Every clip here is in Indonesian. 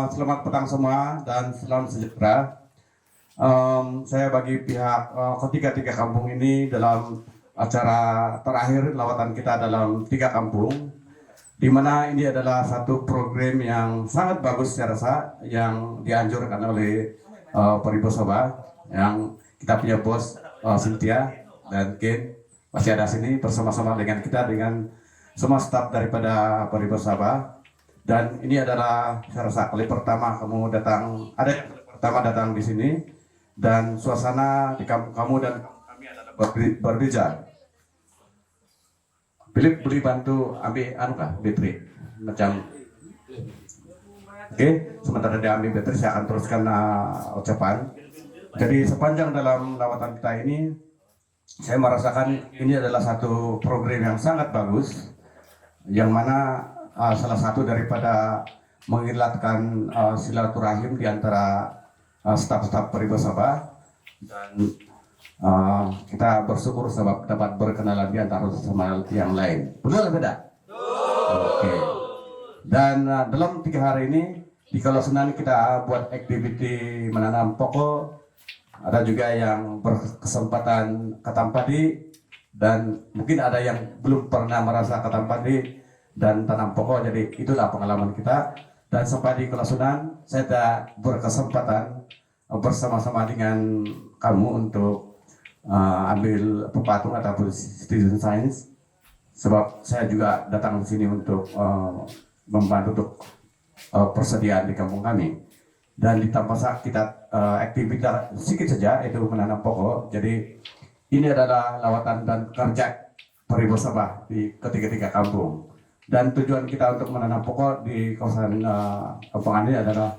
Selamat petang semua dan salam sejahtera. Saya bagi pihak ketiga kampung ini dalam acara terakhir lawatan kita dalam 3 kampung, di mana ini adalah satu program yang sangat bagus saya rasa yang dianjurkan oleh Peribo Sabah, yang kita punya bos Cynthia dan Ken masih ada sini bersama-sama dengan kita dengan semua staf daripada Peribo Sabah. Dan ini adalah saya rasa kali pertama kamu datang, datang di sini, dan suasana di kampung kamu dan kami adalah berbeda. Philip boleh bantu ambil bateri macam. Oke, sementara dia ambil bateri saya akan teruskan ucapan. Jadi sepanjang dalam lawatan kita ini, saya merasakan ini adalah satu program yang sangat bagus, yang mana salah satu daripada mengilatkan silaturahim di antara staf-staf Peribo Sabah, dan kita bersyukur sebab dapat berkenalan di antara sama yang lain. Benar atau tidak? Oke. Dan dalam 3 hari ini di Kolosunan kita buat aktiviti menanam pokok. Ada juga yang berkesempatan ketam padi, dan mungkin ada yang belum pernah merasa ketam padi dan tanam pokok. Jadi itulah pengalaman kita. Dan sampai di Kolosunan saya tidak berkesempatan bersama-sama dengan kamu untuk ambil pepatung ataupun citizen science, sebab saya juga datang ke sini untuk membantu untuk persediaan di kampung kami. Dan ditambah kita aktivitas sedikit saja, itu menanam pokok. Jadi ini adalah lawatan dan kerja Peribo Sabah di ketiga kampung. Dan tujuan kita untuk menanam pokok di kawasan kampung ini adalah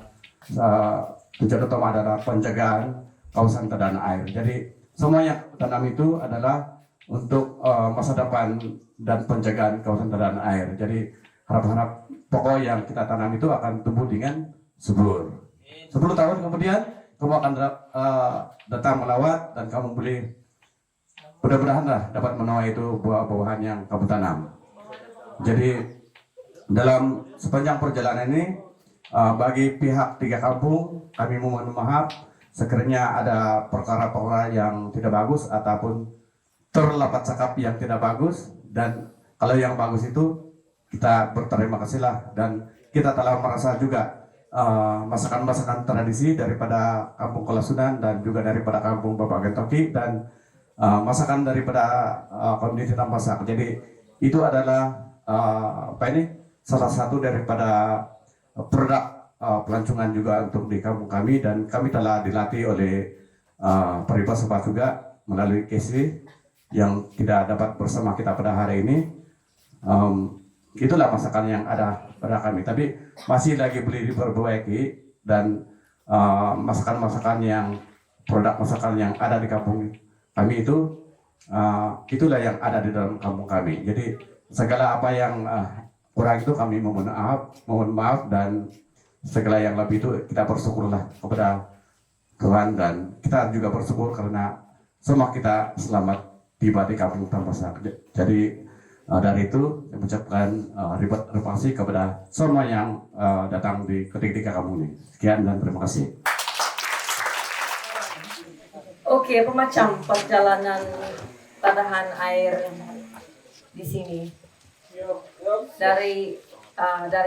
tujuan utama adalah penjagaan kawasan tadaan air. Jadi semua yang tanam itu adalah untuk masa depan dan penjagaan kawasan tadaan air. Jadi harap-harap pokok yang kita tanam itu akan tumbuh dengan subur. 10 tahun kemudian kamu akan datang melawat dan kamu boleh mudah-mudahan dapat menuai itu buah-buahan yang kamu tanam. Jadi dalam sepanjang perjalanan ini bagi pihak 3 kampung kami mohon maaf sekiranya ada perkara-perkara yang tidak bagus ataupun terdapat cakap yang tidak bagus, dan kalau yang bagus itu kita berterima kasihlah, dan kita telah merasa juga masakan-masakan tradisi daripada kampung Kolosunan dan juga daripada kampung Bapak Gentoki dan masakan daripada komunitas Tampasak. Jadi itu adalah salah satu daripada produk pelancongan juga untuk di kampung kami, dan kami telah dilatih oleh Peribo Sabah juga melalui KSW yang tidak dapat bersama kita pada hari ini. Itulah masakan yang ada pada kami, tapi masih lagi boleh diperbaiki, dan masakan-masakan yang produk masakan yang ada di kampung kami itu itulah yang ada di dalam kampung kami. Jadi segala apa yang kurang itu kami mohon maaf, dan segala yang lebih itu kita bersyukurlah kepada Tuhan, dan kita juga bersyukur karena semua kita selamat tiba di kampung Tampasak. Jadi dari itu saya mengucapkan terima kasih kepada semua yang datang di ketiga kampung ini. Sekian dan terima kasih. Oke, apa macam perjalanan tadahan air di sini? Dari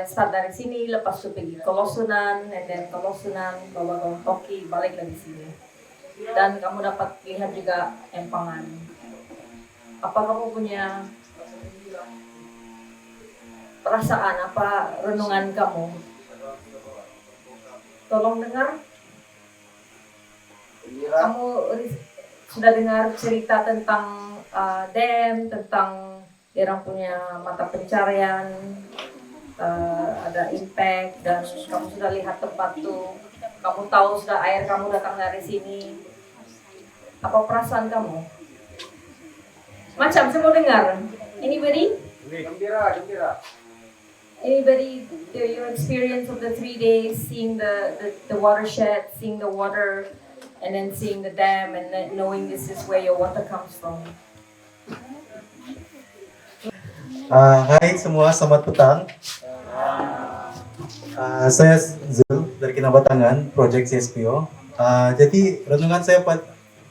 start dari sini, lepas itu pergi Kolosunan, dan Kolosunan, bawa Gentoki, balik lagi sini. Dan kamu dapat lihat juga empangan. Apa kamu punya perasaan, apa renungan kamu? Tolong dengar. Kamu sudah dengar cerita tentang dam, tentang orang punya mata pencarian, ada impact, dan kamu sudah lihat tempat tuh, kamu tahu sudah air kamu datang dari sini. Apa perasaan kamu? Macam saya mau dengar. Anybody? Gembira. Anybody? Your experience of the 3 days, seeing the watershed, seeing the water, and then seeing the dam, and then knowing this is where your water comes from. Hai semua, selamat petang. Saya Zul. dari Kinabatangan, Project CSPO. Jadi renungan saya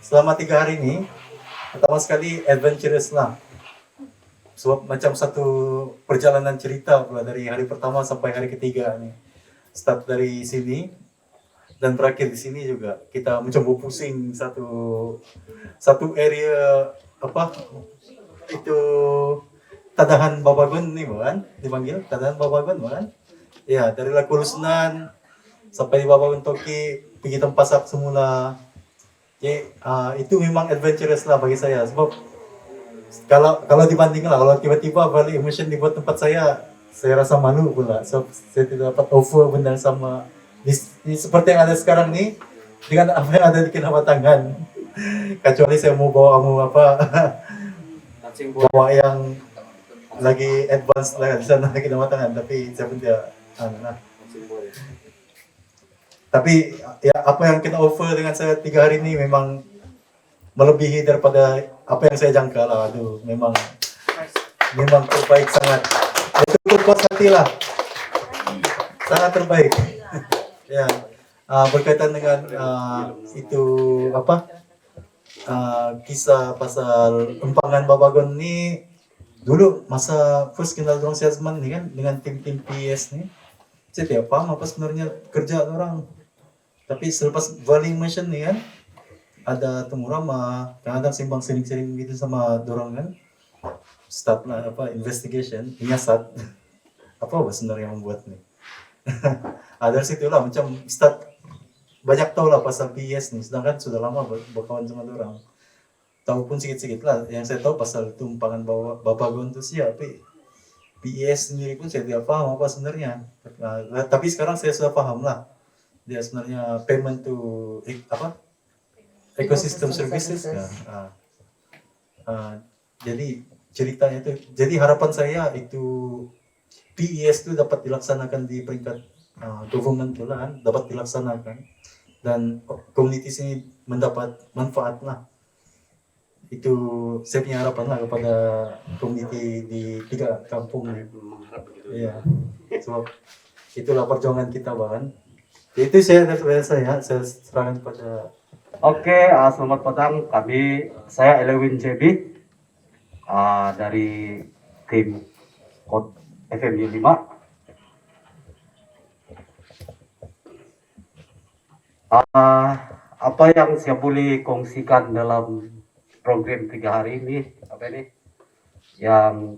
selama 3 hari ini, pertama sekali adventurous lah. Sebab macam satu perjalanan cerita pula dari hari pertama sampai hari ketiga nih. Start dari sini dan berakhir di sini juga. Kita mencoba pusing satu area apa itu Tadahan Babagon nih bukan? Dipanggil Tadahan Babagon bukan? Ya, dari Lakulusunan sampai di Babagon Toki pergi tempat sak semula. Jadi itu memang adventurous lah bagi saya sebab kalau dibandingkan lah, kalau tiba-tiba balik mission dibuat tempat saya rasa malu pula. So, saya tidak dapat offer benda sama seperti yang ada sekarang nih dengan apa yang ada di Kinabatangan. Kecuali saya mau bawa yang lagi advance lah di sana di Kinabatangan, tapi saya pun tidak. Tapi ya apa yang kita offer dengan saya 3 hari ini memang melebihi daripada apa yang saya jangka lah. Aduh, memang terbaik sangat. Itu puas hati lah. Sangat terbaik. Ya, berkaitan dengan itu kisah pasal empangan Babagon ni dulu masa first kenal dorang salesman ni kan dengan tim-tim PS ni. Saya tidak paham apa sebenarnya kerja orang. Tapi selepas Valing Mission ni kan ada temu ramah, kadang-kadang simbang sering-sering gitu sama dorang kan. Start lah investigation, nyiasat. Apa sebenarnya yang membuat ni? Dari situ lah macam start banyak tahu lah pasal PS ni, sedangkan sudah lama berkawan sama dorang. Tahu pun sikit-sikit lah, yang saya tahu pasal tumpangan Babagon tu siapa. PS sendiri pun saya tidak paham apa sebenarnya. Tapi sekarang saya sudah paham lah. Dia sebenarnya payment to ecosystem services kan. Jadi ceritanya itu, jadi harapan saya itu PES itu dapat dilaksanakan di peringkat government tu lah, dapat dilaksanakan dan community sini mendapat manfaat lah. Itu saya punya harapan lah kepada community di 3 kampung ni. Iya, sebab itulah perjuangan kita bahkan. Itu saya serahkan kepada. Oke, selamat petang. Saya Elewin Cebi dari tim Kod FM 5. Apa yang saya boleh kongsikan dalam program 3 hari ini, yang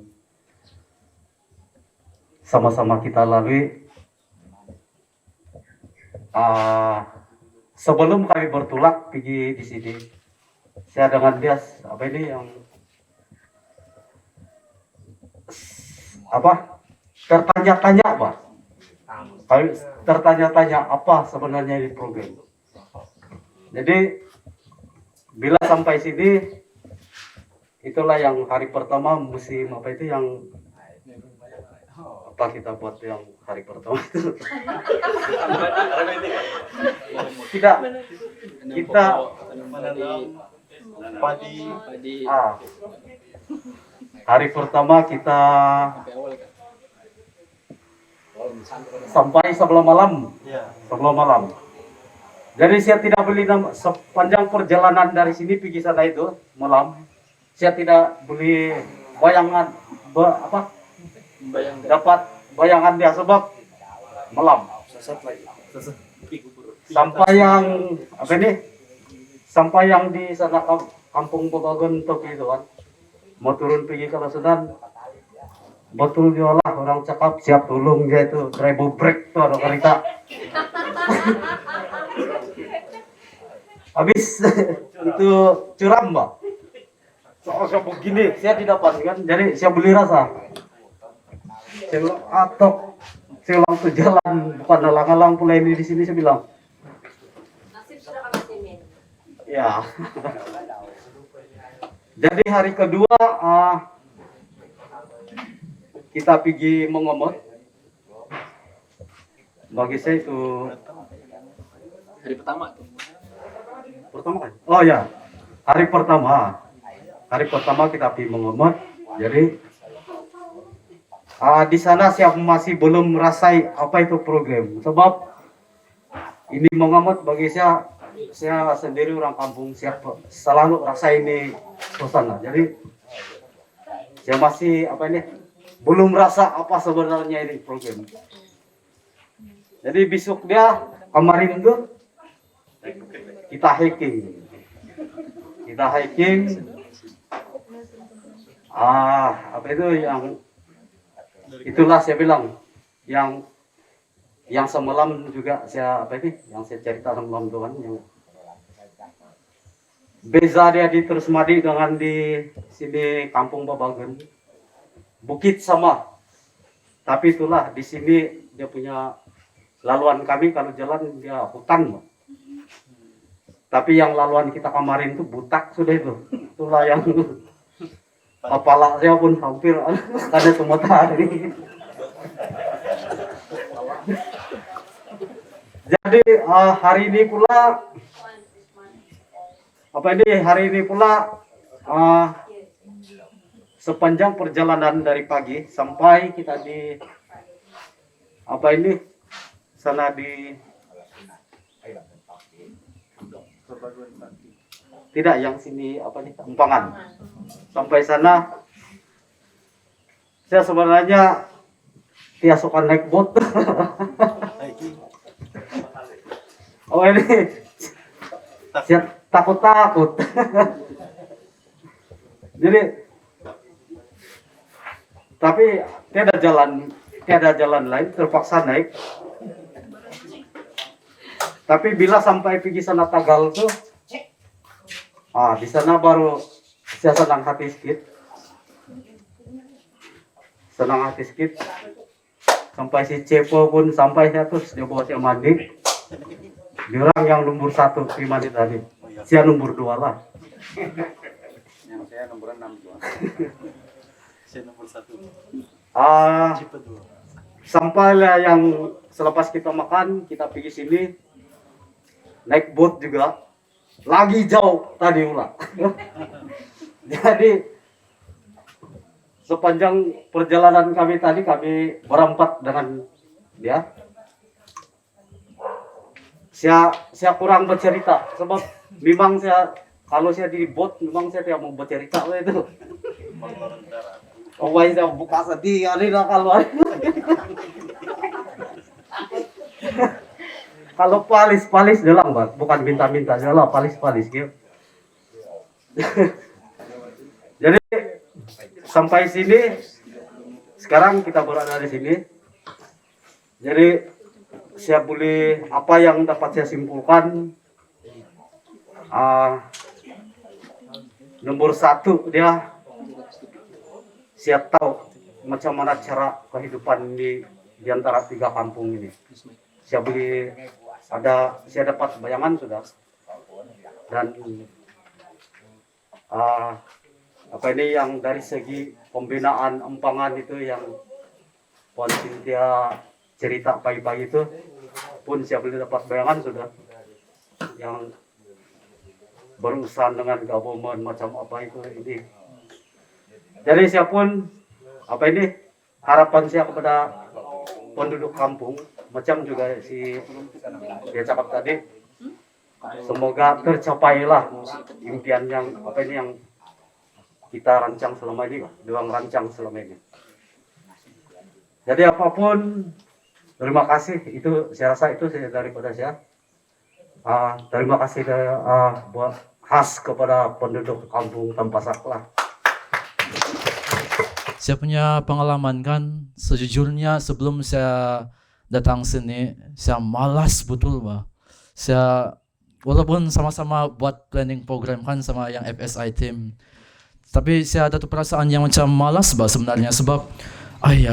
sama-sama kita lalui. Sebelum kami bertolak pergi di sini, saya dengan dia yang tertanya-tanya Pak. Kami tertanya-tanya apa sebenarnya ini program. Jadi bila sampai sini, itulah yang hari pertama musim yang kita buat yang hari pertama itu. Tidak, kita Padi. hari pertama kita sampai sebelum malam. Jadi saya tidak beli sepanjang perjalanan dari sini pergi sana itu malam. Saya tidak beli dapat bayangan dia sebab malam. Sampai yang di sana kampung Babagon itu kan, mau turun pergi ke Lasunan, betul dia lah orang cakap siap tolong dia itu treble break tuh ada kereta. Habis itu curam Mbak. Soalnya begini saya tidak pas kan, jadi saya beli rasa. Saya bilang saya langsung jalan, bukan alang-alang pula ini di sini saya bilang. Nasib sudah kami simin. Ya. Jadi hari kedua kita pergi mengemot. Bagi saya itu hari pertama kan? Oh ya, hari pertama kita pergi mengemot. Jadi di sana saya masih belum merasai apa itu program, sebab ini mengamat bagi saya sendiri orang kampung siapa selalu rasa ini suasana. Jadi saya masih belum rasa apa sebenarnya ini program. Jadi besok dia kemarin tuh kita hiking. Yang itulah saya bilang yang semalam juga yang saya cerita semalam Tuhan yang beza dia di Terus Madi dengan di sini Kampung Babagan. Bukit sama, tapi itulah di sini dia punya laluan kami kalau jalan dia hutan, Bang. Tapi yang laluan kita kemarin itu butak sudah itu. Itulah yang kepala saya pun hampir ada matahari. Jadi hari ini pula sepanjang perjalanan dari pagi sampai kita di sana di tidak yang sini Empangan. Sampai sana saya sebenarnya suka naik bot. Saya takut. Jadi tapi tiada jalan lain, terpaksa naik. Tapi bila sampai pergi sana Tagal tuh, di sana baru saya senang hati sedikit. Sampai si Cepo pun sampai saya terus dia bawa saya mandi. Dia orang yang nomor 1 di mandi tadi. Saya nomor 2 lah. Yang saya nomor 6 tuh. Saya nomor 1. Sampailah yang selepas kita makan, kita pergi sini naik boat juga. Lagi jauh tadi ulah. Jadi sepanjang perjalanan kami tadi kami berempat dengan dia. Saya kurang bercerita sebab memang kalau saya di boat memang saya tidak mau bercerita itu. Saya buka sedih kalau kalau palis dalam bukan minta dalam palis gitu. Jadi sampai sini sekarang kita berada di sini. Jadi saya boleh apa yang dapat saya simpulkan nomor 1 dia saya tahu macam mana cara kehidupan di antara 3 kampung ini. Saya dapat bayangan sudah. Dan yang dari segi pembinaan Empangan itu yang Puan Cynthia cerita pagi-pagi itu pun saya boleh dapat bayangan sudah. Yang berurusan dengan government macam apa itu ini. Jadi saya pun harapan saya kepada penduduk kampung macam juga dia cakap tadi, semoga tercapailah impian yang kita rancang selama ini, Jadi apapun, terima kasih. Itu saya rasa itu daripada saya. Terima kasih buat khas kepada penduduk kampung Tampasak lah. Saya punya pengalaman kan, sejujurnya sebelum saya datang sini, saya malas betul walaupun sama-sama buat planning program kan sama yang FSI team, tapi saya ada tuh perasaan yang macam malas sebenarnya sebab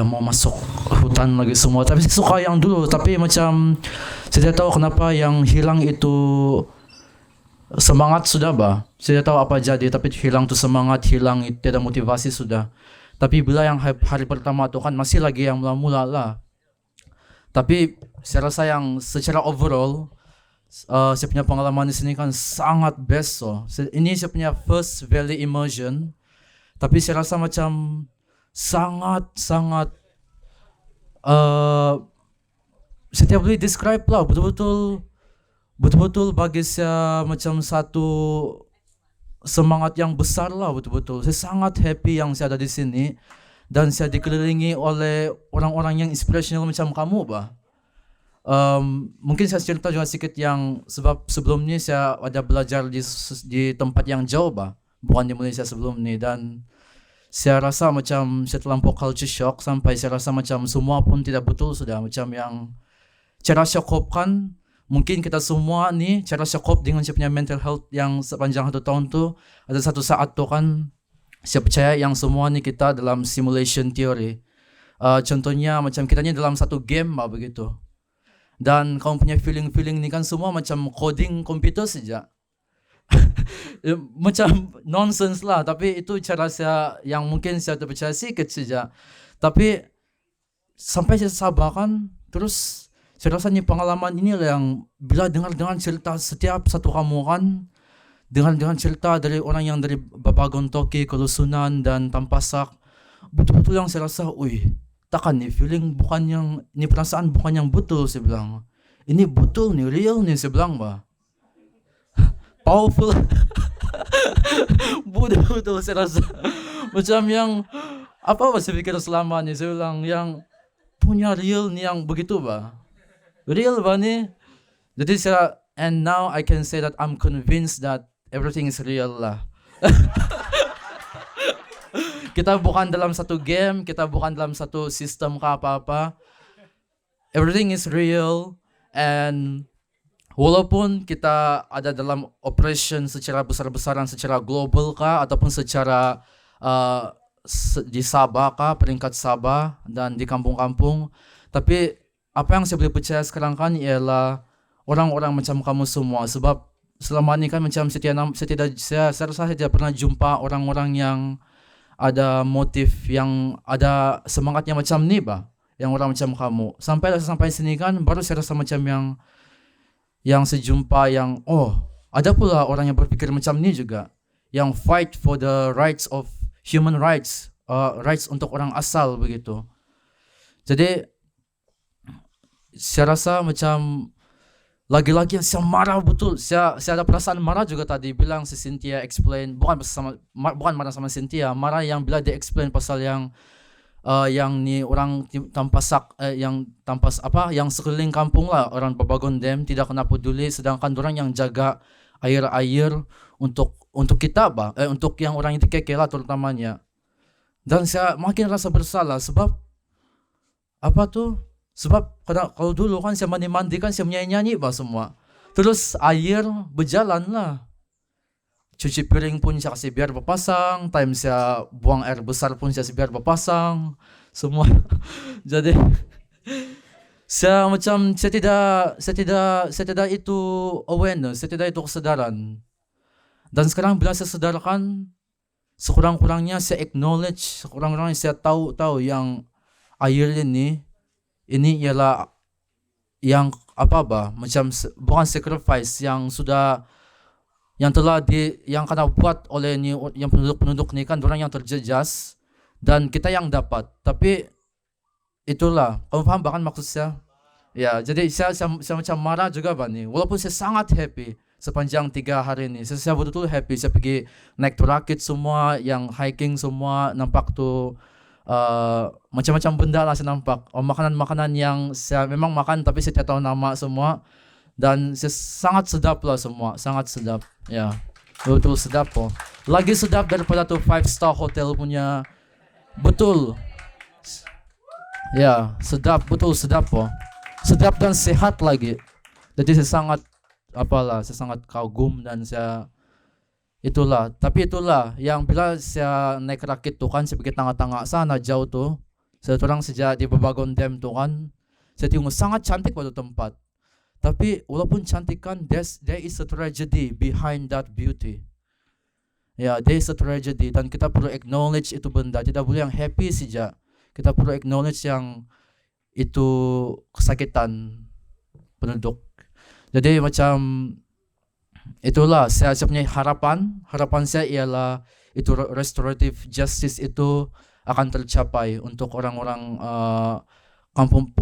mau masuk hutan lagi semua. Tapi saya suka yang dulu, tapi macam saya tidak tahu kenapa yang hilang itu semangat sudah Saya tidak tahu apa jadi, tapi hilang tuh semangat, hilang tidak motivasi sudah. Tapi bila yang hari pertama tuh kan masih lagi yang mula-mula lah. Tapi saya rasa yang secara overall saya punya pengalaman di sini kan sangat best Ini saya punya first valley immersion. Tapi saya rasa macam sangat saya tidak boleh describe lah, betul-betul betul-betul bagi saya macam satu semangat yang besar lah betul-betul. Saya sangat happy yang saya ada di sini dan saya dikelilingi oleh orang-orang yang inspirational macam kamu, bah. Mungkin saya cerita juga sedikit yang sebab sebelum ni saya ada belajar di tempat yang jauh, bah, bukan di Malaysia sebelum ni, dan saya rasa macam saya terlampau culture shock sampai saya rasa macam semua pun tidak betul sudah, macam yang cara saya kopkan. Mungkin kita semua ni cara saya cope dengan saya punya mental health yang sepanjang 1 tahun tu, ada satu saat tu kan saya percaya yang semua ni kita dalam simulation theory. Contohnya macam kita ni dalam satu game lah begitu. Dan kamu punya feeling ni kan semua macam coding komputer saja. Macam nonsense lah, tapi itu cara saya yang mungkin saya terpercaya sikit saja. Tapi sampai saya sabar kan, terus saya rasa ni pengalaman ini lah yang bila dengar cerita setiap satu kamu kan, dengan cerita dari orang yang dari Babagon Toki, Kelusunan dan Tampasak, betul-betul yang saya rasa, takkan ni feeling bukan yang, ni perasaan bukan yang betul, saya bilang. Ini betul nih, real nih, saya bilang, bah. Powerful. Betul-betul saya rasa. Macam yang, apa saya pikir selama ni, saya bilang, yang punya real nih yang begitu, bah. Real ba ni? Jadi saya, and now I can say that I'm convinced that everything is real lah. Kita bukan dalam satu game, kita bukan dalam satu sistem ke apa-apa. Everything is real, and walaupun kita ada dalam operation secara besar-besaran, secara global kah, ataupun secara di Sabah kah, peringkat Sabah dan di kampung-kampung, tapi apa yang saya boleh percaya sekarang kan ialah orang-orang macam kamu semua. Sebab selama ni kan macam saya rasa saya tidak pernah jumpa orang-orang yang ada motif, yang ada semangatnya macam ni, bah, yang orang macam kamu. Sampai sini kan baru saya rasa macam yang saya jumpa yang ada pula orang yang berpikir macam ni juga, yang fight for the rights of human rights, rights untuk orang asal begitu. Jadi saya rasa macam lagi-lagi yang saya marah betul. Saya ada perasaan marah juga tadi bilang si Cynthia explain, bukan marah sama Cynthia, marah yang bila dia explain pasal yang ni orang Tampasak, yang sekeliling kampung lah, orang Babagon Dam tidak kena peduli, sedangkan orang yang jaga air untuk kita, bah, untuk yang orang yang di KK lah terutamanya. Dan saya makin rasa bersalah sebab sebab kalau dulu kan saya mandi-mandi kan saya menyanyi-nyanyi, bah, semua. Terus air berjalan lah. Cuci piring pun saya kasih biar berpasang, time saya buang air besar pun saya kasih biar berpasang, semua. Jadi saya macam saya tidak itu awareness, saya tidak itu kesadaran. Dan sekarang bila saya sedarkan, sekurang-kurangnya saya acknowledge, sekurang-kurangnya saya tahu yang air ini ialah yang macam bukan sacrifice yang kena buat oleh ni yang penduduk ni kan, orang yang terjejas dan kita yang dapat. Tapi itulah, kamu faham bahkan maksud saya? Ya, jadi saya macam marah juga, bah, ni. Walaupun saya sangat happy sepanjang 3 hari ini. Saya betul-betul happy. Saya pergi naik turakit semua, yang hiking semua, nampak tu macam-macam benda lah saya nampak. Makanan-makanan yang saya memang makan tapi saya tidak tahu nama semua. Dan sangat sedap lah semua, sangat sedap. Ya, betul sedap po. Lagi sedap daripada tu 5-star hotel punya. Betul. Ya, sedap, betul sedap po. Sedap dan sehat lagi. Jadi saya sangat kagum dan tapi itulah yang bila saya naik rakit tu kan, saya pergi tengah-tengah sana jauh tu. Saya orang sejak di Babagon Dam tu kan, saya tengok sangat cantik pada tempat. Tapi walaupun cantik kan, there is a tragedy behind that beauty. Ya, there is a tragedy dan kita perlu acknowledge itu benda. Tidak boleh yang happy saja. Kita perlu acknowledge yang itu kesakitan penduduk. Jadi macam itulah saya punya harapan saya ialah itu restorative justice itu akan tercapai untuk orang-orang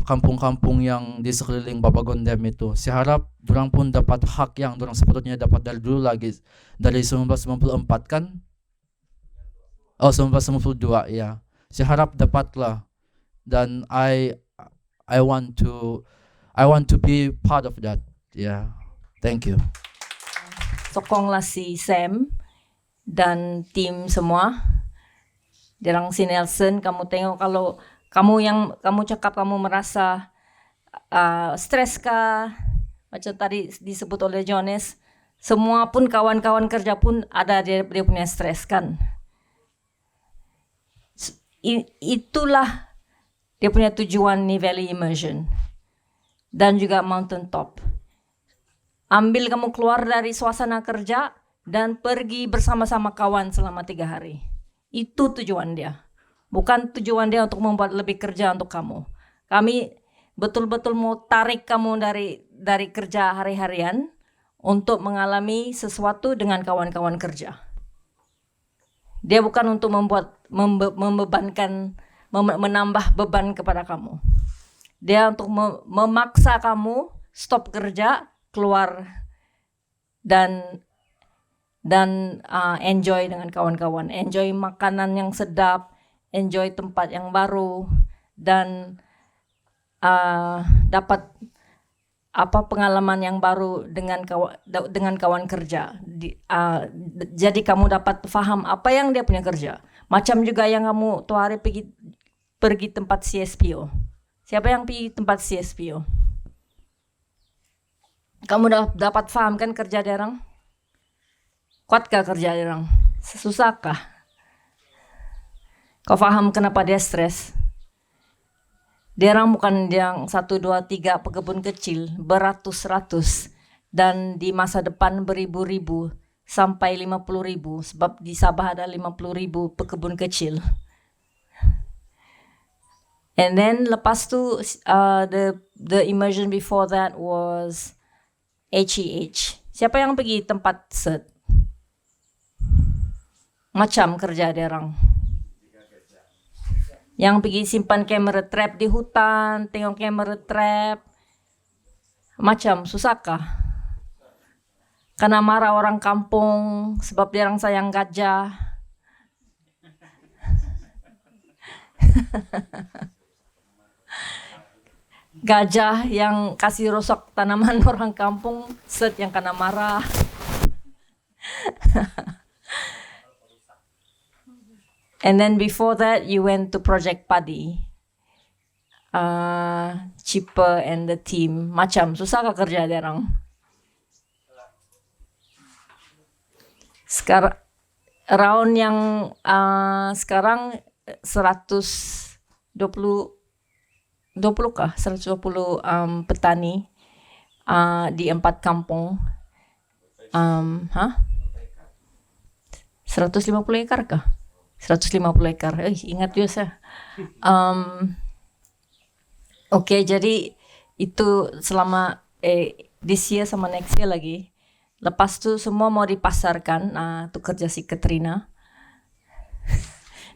kampung-kampung yang di sekeliling Babagondem itu. Saya harap dorang pun dapat hak yang dorang sepatutnya dapat dari dulu lagi, dari 1994 kan? Oh, 1992 ya. Saya harap dapatlah, dan I want to be part of that. Yeah. Thank you. Sokonglah si Sam dan tim semua. Dirang si Nelson, kamu tengok kalau kamu cakap kamu merasa stres kah? Macam tadi disebut oleh Jones, semua pun kawan-kawan kerja pun ada dia punya stres kan. Itulah dia punya tujuan nih Valley Immersion dan juga Mountain Top. Ambil kamu keluar dari suasana kerja dan pergi bersama-sama kawan selama 3 hari. Itu tujuan dia. Bukan tujuan dia untuk membuat lebih kerja untuk kamu. Kami betul-betul mau tarik kamu dari kerja hari-harian untuk mengalami sesuatu dengan kawan-kawan kerja. Dia bukan untuk menambah beban kepada kamu. Dia untuk memaksa kamu stop kerja, keluar dan enjoy dengan kawan-kawan, enjoy makanan yang sedap, enjoy tempat yang baru, dan dapat pengalaman yang baru dengan kawan kerja. Jadi kamu dapat faham apa yang dia punya kerja. Macam juga yang kamu tuh hari pergi tempat CSPO. Siapa yang pergi tempat CSPO? Kamu dapat paham kan kerja dia orang? Kuatkah kerja dia orang? Susahkah? Kau paham kenapa dia stres? Dia orang bukan yang 1, 2, 3 pekebun kecil, beratus-ratus, dan di masa depan beribu-ribu sampai 50.000, sebab di Sabah ada 50.000 pekebun kecil. And then lepas tu the immersion before that was HEH. Siapa yang pergi tempat set? Macam kerja dia orang. Yang pergi simpan kamera trap di hutan, tengok kamera trap. Macam susahkah? Karena marah orang kampung sebab dia orang sayang gajah. Gajah yang kasih rosak tanaman orang kampung, set yang kena marah. And then before that, you went to Project Padi. Chipper and the team. Macam susah kah kerja dia orang? Sekarang round yang sekarang 120 kah? 120 petani di 4 kampung. 150 ekar kah? 150 ekar. Ingat juga saya. Oke, jadi itu selama this year sama next year lagi. Lepas tu semua mau dipasarkan. Itu kerja si Katrina.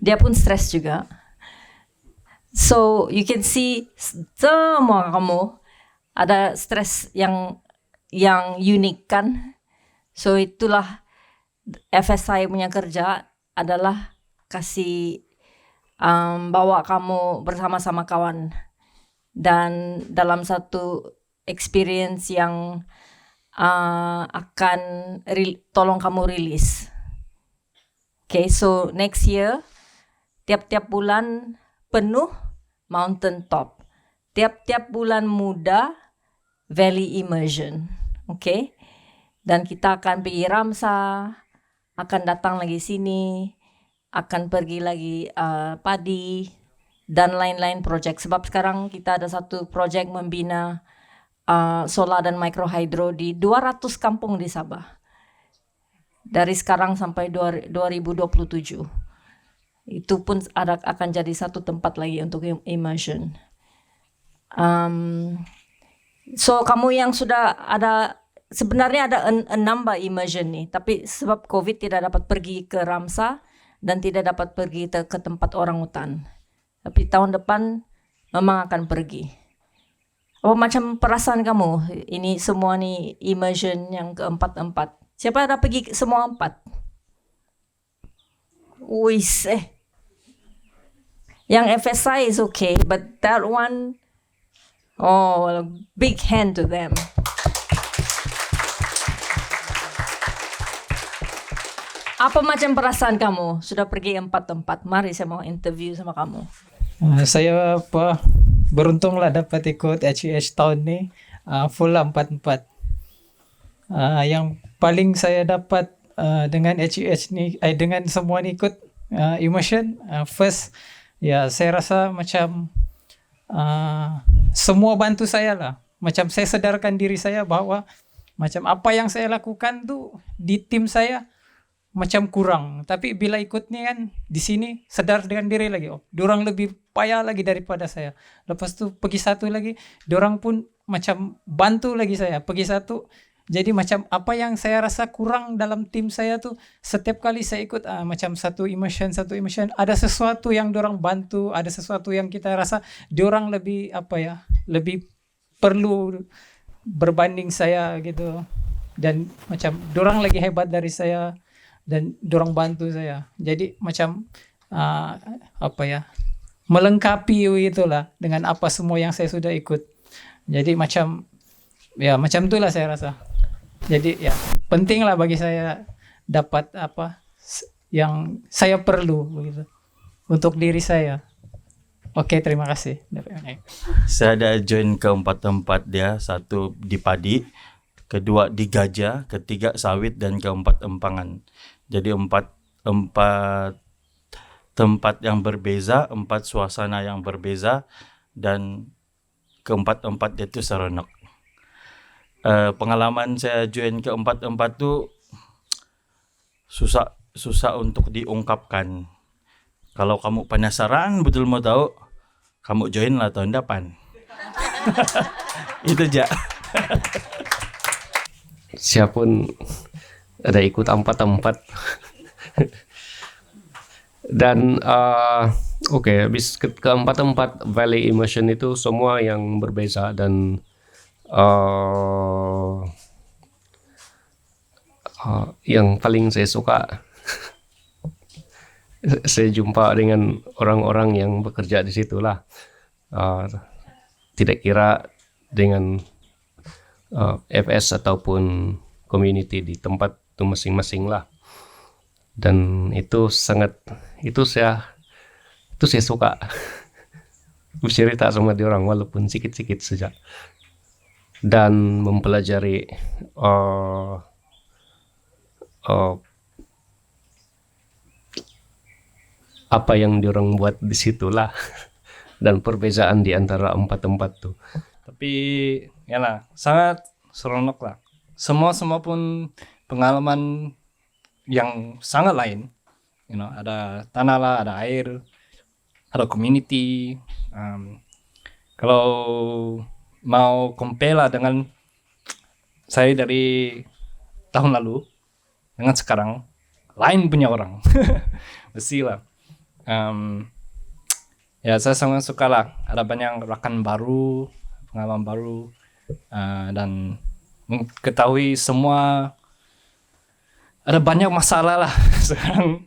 Dia pun stres juga. So you can see semua kamu ada stres yang unik kan. So itulah FSI punya kerja adalah kasih bawa kamu bersama-sama kawan dan dalam satu experience yang akan tolong kamu rilis. Okay, so next year tiap-tiap bulan penuh Mountain Top, tiap-tiap bulan muda Valley Immersion. Okay, dan kita akan pergi Ramsa, akan datang lagi sini, akan pergi lagi Padi dan lain-lain project. Sebab sekarang kita ada satu project membina solar dan microhydro di 200 kampung di Sabah. Dari sekarang sampai 2027. Itu pun akan jadi satu tempat lagi untuk immersion. So kamu yang sudah ada, sebenarnya ada nambah immersion nih, tapi sebab COVID tidak dapat pergi ke Ramsa dan tidak dapat pergi ke tempat orang hutan. Tapi tahun depan Memang akan pergi. Apa macam perasaan kamu? Ini semua nih immersion yang keempat-empat. Siapa dah pergi semua empat? Wis Yang FSI is okay, but that one, oh, well, big hand to them. Apa macam perasaan kamu? Sudah pergi empat tempat. Mari saya mau interview sama kamu. Saya beruntung lah dapat ikut HEH tahun ni, full lah 4-4. Yang paling saya dapat dengan HEH ni, dengan semua ni ikut immersion, first, ya saya rasa macam semua bantu saya lah. Macam saya sedarkan diri saya bahwa macam apa yang saya lakukan tu di tim saya macam kurang, tapi bila ikut ni kan di sini sedar dengan diri lagi, oh diorang lebih payah lagi daripada saya. Lepas tu pergi satu lagi, diorang pun macam bantu lagi saya pergi satu. Jadi macam apa yang saya rasa kurang dalam tim saya tu, setiap kali saya ikut macam satu immersion ada sesuatu yang diorang bantu, ada sesuatu yang kita rasa diorang lebih lebih perlu berbanding saya gitu, dan macam diorang lagi hebat dari saya dan dorang bantu saya. Jadi macam melengkapi itulah dengan apa semua yang saya sudah ikut. Jadi macam itulah saya rasa. Jadi ya pentinglah bagi saya dapat apa yang saya perlu begitu untuk diri saya. Oke, terima kasih. Saya ada join ke 4 tempat dia, 1 di padi, kedua di gajah, ketiga sawit, dan keempat empangan. Jadi 4 tempat yang berbeza, 4 suasana yang berbeza, dan keempat-empat itu seronok. Pengalaman saya join ke 4 tempat tu susah untuk diungkapkan. Kalau kamu penasaran betul mau tahu, kamu join lah tahun depan. Itu aja. Siapun ada ikut 4 tempat. Dan habis ke-4 tempat Valley Immersion itu semua yang berbeza, dan yang paling saya suka saya jumpa dengan orang-orang yang bekerja di situ lah. Tidak kira dengan FS ataupun community di tempat itu masing-masing lah. Dan itu saya suka bercerita sama dia orang walaupun sedikit-sedikit saja, dan mempelajari apa yang diorang buat di situlah dan perbezaan di antara 4 tempat tuh. Tapi ya lah, sangat seronok lah. Semua pun pengalaman yang sangat lain. Ada tanah lah, ada air, ada community. Kalau mau compare lah dengan saya dari tahun lalu dengan sekarang, lain punya orang. Mesti lah. Ya saya sangat suka lah, ada banyak rakan baru, pengalaman baru, dan mengetahui semua ada banyak masalah lah sekarang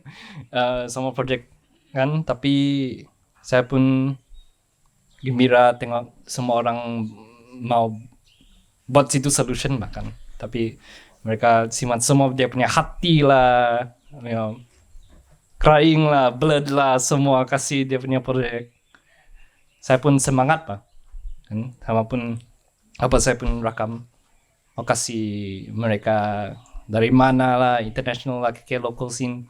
sama project kan, tapi saya pun gembira tengok semua orang mau buat situ solution bahkan, tapi mereka simak semua dia punya hati lah, crying lah, blood lah, semua kasih dia punya project. Saya pun semangat lah kan, sama pun apa saya pun rakam mau kasih mereka dari mana lah, international lah ke local scene,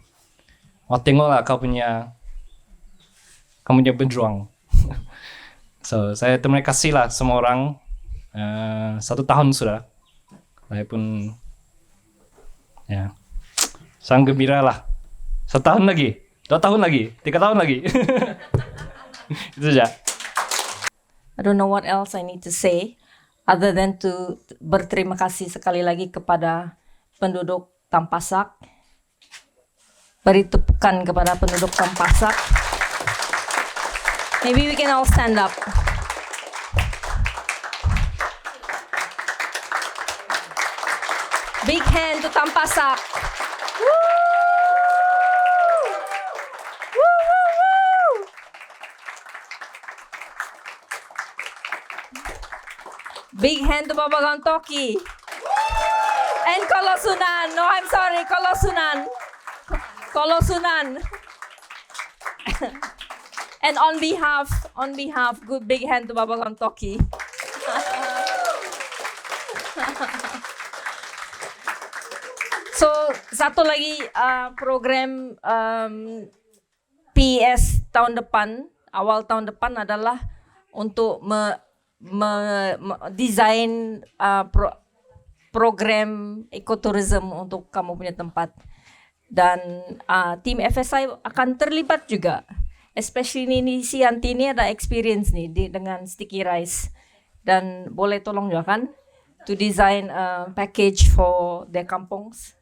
mau tengok lah kamu punya berjuang. So saya terima kasih lah semua orang. 1 tahun sudah, saya pun ya sangat gembira lah. 1 tahun lagi, 2 tahun lagi, 3 tahun lagi. Itu saja. I don't know what else I need to say other than to berterima kasih sekali lagi kepada penduduk Tampasak. Beri tepukan kepada penduduk Tampasak. Maybe we can all stand up. hand to Tampasak. Big hand to Babagang Toki. And Kolosunan. No, I'm sorry, Kolosunan. Kolosunan. And on behalf, good big hand to Babagang Toki. So, satu lagi program PES tahun depan, awal tahun depan adalah untuk desain program ekoturism untuk kamu punya tempat. Dan tim FSI akan terlibat juga. Especially ini si Yanti ini ada experience nih dengan sticky rice. Dan boleh tolong juga kan to design a package for their kampongs.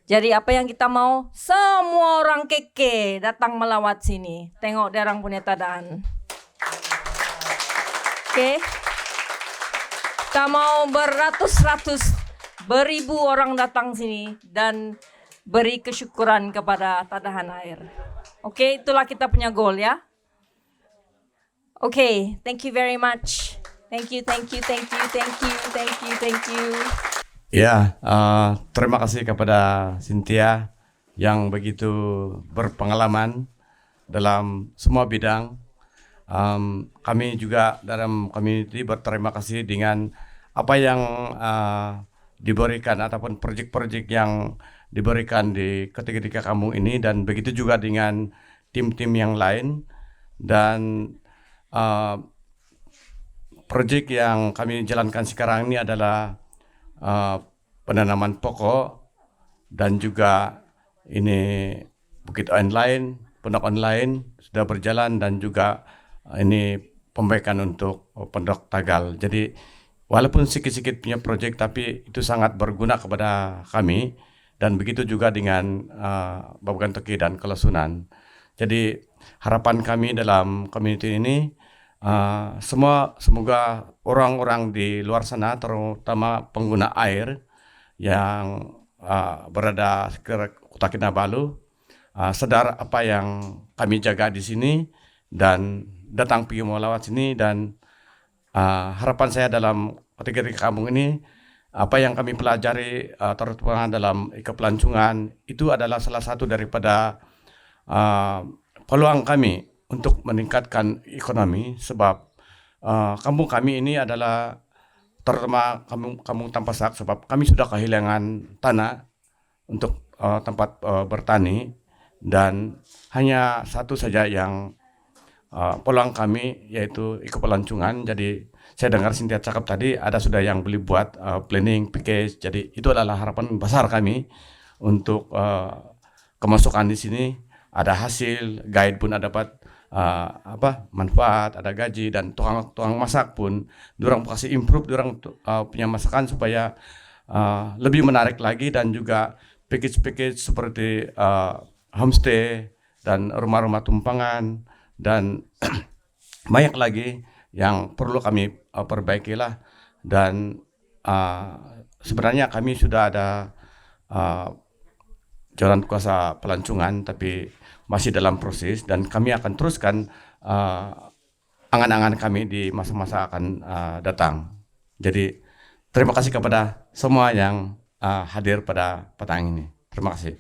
Jadi apa yang kita mau, semua orang keke datang melawat sini. Tengok dia orang punya tadaan. Oke. Kita mau beratus-ratus, beribu orang datang sini dan beri kesyukuran kepada tadahan air. Oke, itulah kita punya goal ya. Oke, thank you very much. Thank you. Ya, terima kasih kepada Cynthia yang begitu berpengalaman dalam semua bidang. Kami juga dalam community berterima kasih dengan apa yang diberikan ataupun proyek-proyek yang diberikan di ketiga kampung ini, dan begitu juga dengan tim-tim yang lain. Dan proyek yang kami jalankan sekarang ini adalah penanaman pokok dan juga ini bukit online, pondok online sudah berjalan, dan juga ini pembaikan untuk pondok Tagal. Jadi walaupun sedikit-sedikit punya proyek, tapi itu sangat berguna kepada kami, dan begitu juga dengan Babagang Toki dan Kolosunan. Jadi harapan kami dalam community ini semoga orang-orang di luar sana, terutama pengguna air yang berada di Kota Kinabalu, sadar apa yang kami jaga di sini dan datang pergi melawat sini. Dan harapan saya dalam ketiga kampung ini, apa yang kami pelajari terutama dalam kepelancongan itu adalah salah satu daripada peluang kami untuk meningkatkan ekonomi, sebab kampung kami ini adalah terutama kampung Tampasak, sebab kami sudah kehilangan tanah untuk tempat bertani, dan hanya satu saja yang peluang kami, yaitu ekopelancongan. Jadi saya dengar Cynthia cakap tadi ada sudah yang beli buat planning package. Jadi itu adalah harapan besar kami untuk kemasukan di sini. Ada hasil, guide pun ada dapat manfaat, ada gaji, dan tukang masak pun dorang kasih improve dorang punya masakan supaya lebih menarik lagi, dan juga package-package seperti homestay dan rumah-rumah tumpangan, dan banyak lagi yang perlu kami perbaiki lah. Dan sebenarnya kami sudah ada jalan kuasa pelancongan, tapi masih dalam proses, dan kami akan teruskan angan-angan kami di masa-masa akan datang. Jadi terima kasih kepada semua yang hadir pada petang ini. Terima kasih.